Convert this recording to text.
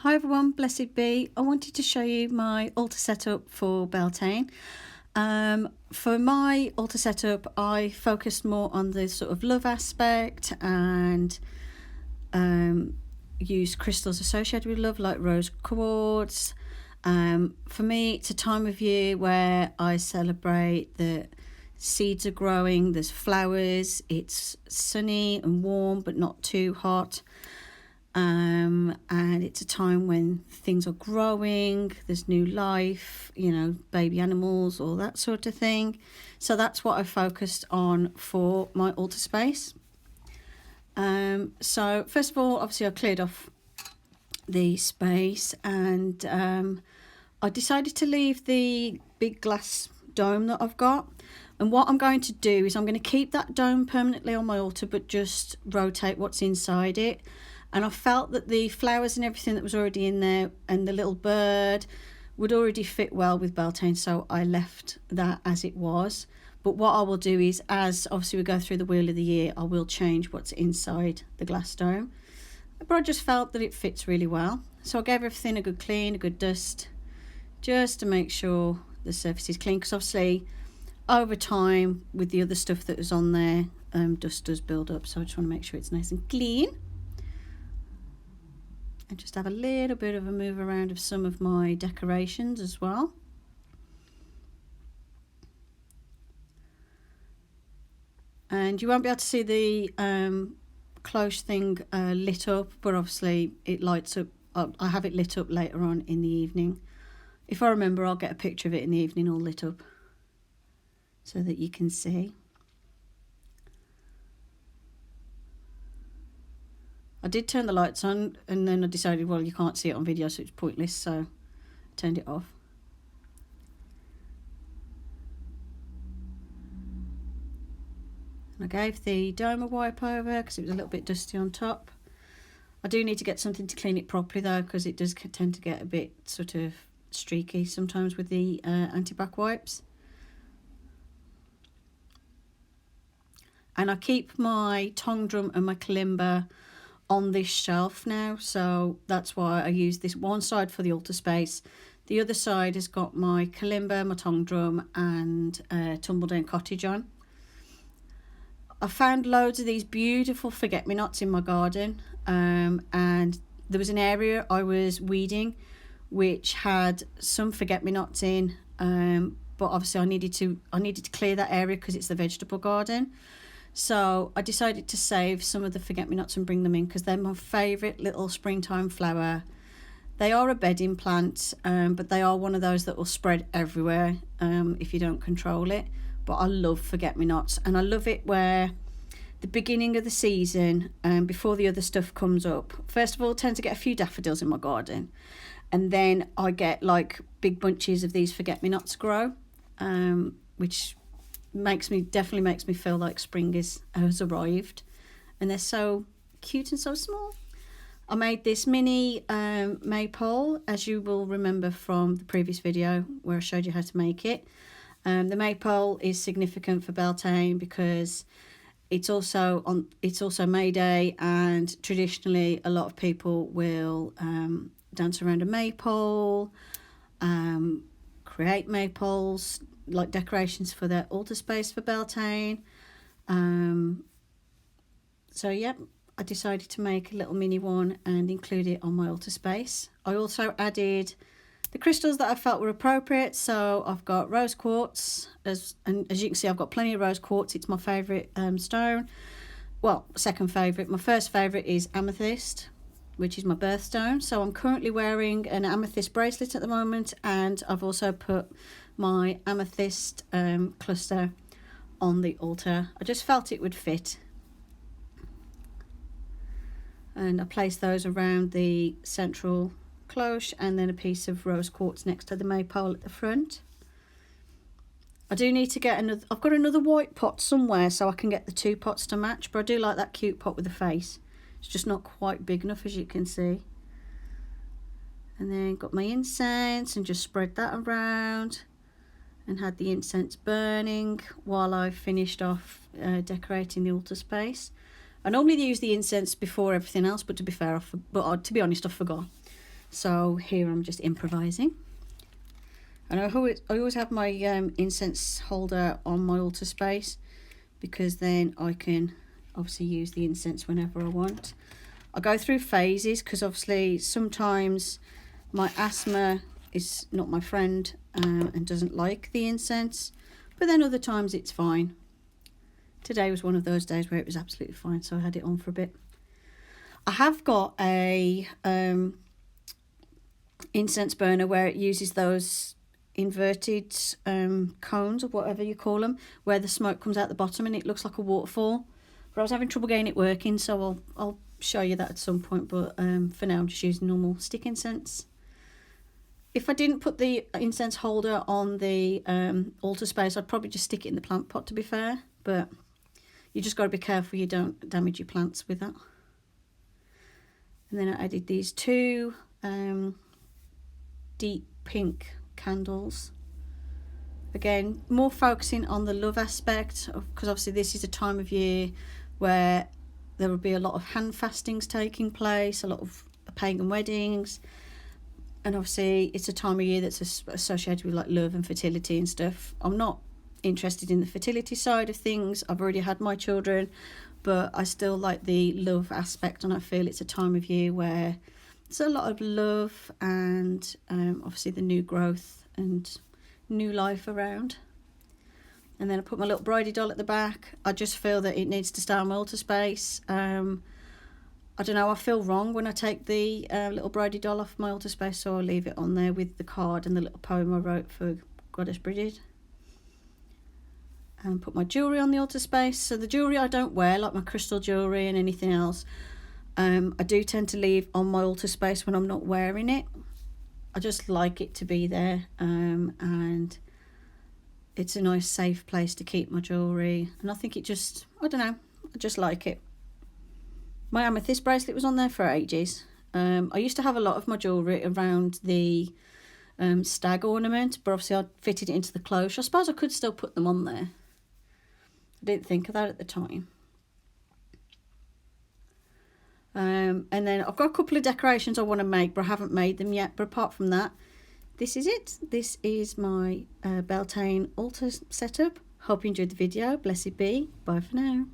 Hi everyone, blessed be. I wanted to show you my altar setup for Beltane. For my altar setup, I focused more on the sort of love aspect and used crystals associated with love like rose quartz. For me, it's a time of year where I celebrate that seeds are growing, there's flowers, it's sunny and warm but not too hot. And it's a time when things are growing, there's new life, baby animals, all that sort of thing. So that's what I focused on for my altar space. So first of all, obviously I cleared off the space and I decided to leave the big glass dome that I've got. And what I'm going to do is I'm going to keep that dome permanently on my altar, but just rotate what's inside it. And I felt that the flowers and everything that was already in there and the little bird would already fit well with Beltane, so I left that as it was. But what I will do is, as obviously we go through the wheel of the year, I will change what's inside the glass dome. But I just felt that it fits really well. So I gave everything a good clean, a good dust, just to make sure the surface is clean. Because obviously, over time, with the other stuff that was on there, dust does build up. So I just want to make sure it's nice and clean. And just have a little bit of a move around of some of my decorations as well. And you won't be able to see the cloche thing lit up, but obviously it lights up. I have it lit up later on in the evening. If I remember, I'll get a picture of it in the evening all lit up so that you can see. I did turn the lights on and then I decided, well, you can't see it on video, so it's pointless, so I turned it off. And I gave the dome a wipe over because it was a little bit dusty on top. I do need to get something to clean it properly though, because it does tend to get a bit sort of streaky sometimes with the anti-bac wipes. And I keep my tong drum and my kalimba on this shelf now, so that's why I use this one side for the altar space. The other side has got my kalimba, my tong drum and Tumbledown Cottage on. I found loads of these beautiful forget-me-nots in my garden, and there was an area I was weeding which had some forget-me-nots in, but obviously I needed to clear that area because it's the vegetable garden. So I decided to save some of the forget-me-nots and bring them in because they're my favourite little springtime flower. They are a bedding plant, but they are one of those that will spread everywhere if you don't control it. But I love forget-me-nots, and I love it where the beginning of the season, before the other stuff comes up, first of all, I tend to get a few daffodils in my garden, and then I get like big bunches of these forget-me-nots grow, which definitely makes me feel like spring has arrived. And they're so cute and so small. I made this mini maypole, as you will remember from the previous video where I showed you how to make it. The maypole is significant for Beltane because it's also May Day, and traditionally a lot of people will dance around a maypole, create maypoles like decorations for their altar space for Beltane. So yeah, I decided to make a little mini one and include it on my altar space. I also added the crystals that I felt were appropriate. So I've got rose quartz, and as you can see, I've got plenty of rose quartz. It's my favourite stone. Well, second favourite. My first favourite is amethyst, which is my birthstone. So I'm currently wearing an amethyst bracelet at the moment, and I've also put my amethyst cluster on the altar. I just felt it would fit, and I placed those around the central cloche and then a piece of rose quartz next to the maypole at the front. I do need to get I've got another white pot somewhere so I can get the two pots to match, but I do like that cute pot with the face. It's just not quite big enough, as you can see. And then got my incense and just spread that around and had the incense burning while I finished off decorating the altar space. I normally use the incense before everything else, but to be fair, to be honest, I forgot. So here I'm just improvising. And I always have my incense holder on my altar space, because then I can obviously use the incense whenever I want. I go through phases, because obviously sometimes my asthma is not my friend and doesn't like the incense, but then other times it's fine. Today was one of those days where it was absolutely fine, so I had it on for a bit. I have got a incense burner where it uses those inverted cones, or whatever you call them, where the smoke comes out the bottom and it looks like a waterfall. But I was having trouble getting it working, so I'll show you that at some point. But for now I'm just using normal stick incense. If I didn't put the incense holder on the altar space, I'd probably just stick it in the plant pot, to be fair, but you just got to be careful you don't damage your plants with that. And then I added these two deep pink candles. Again, more focusing on the love aspect, because obviously this is a time of year where there will be a lot of hand fastings taking place, a lot of pagan weddings, and obviously it's a time of year that's associated with like love and fertility and stuff. I'm not interested in the fertility side of things. I've already had my children, but I still like the love aspect, and I feel it's a time of year where there's a lot of love and obviously the new growth and new life around. And then I put my little bridey doll at the back. I just feel that it needs to stay on my altar space. I don't know, I feel wrong when I take the little bridey doll off my altar space, so I'll leave it on there with the card and the little poem I wrote for Goddess Bridget. And put my jewellery on the altar space. So the jewellery I don't wear, like my crystal jewellery and anything else, I do tend to leave on my altar space when I'm not wearing it. I just like it to be there, and it's a nice safe place to keep my jewellery, and I think it just, I don't know, I just like it. My amethyst bracelet was on there for ages. I used to have a lot of my jewellery around the stag ornament, but obviously I fitted it into the cloche. I suppose I could still put them on there. I didn't think of that at the time. And then I've got a couple of decorations I want to make, but I haven't made them yet. But apart from that, this is it. This is my Beltane altar setup. Hope you enjoyed the video. Blessed be. Bye for now.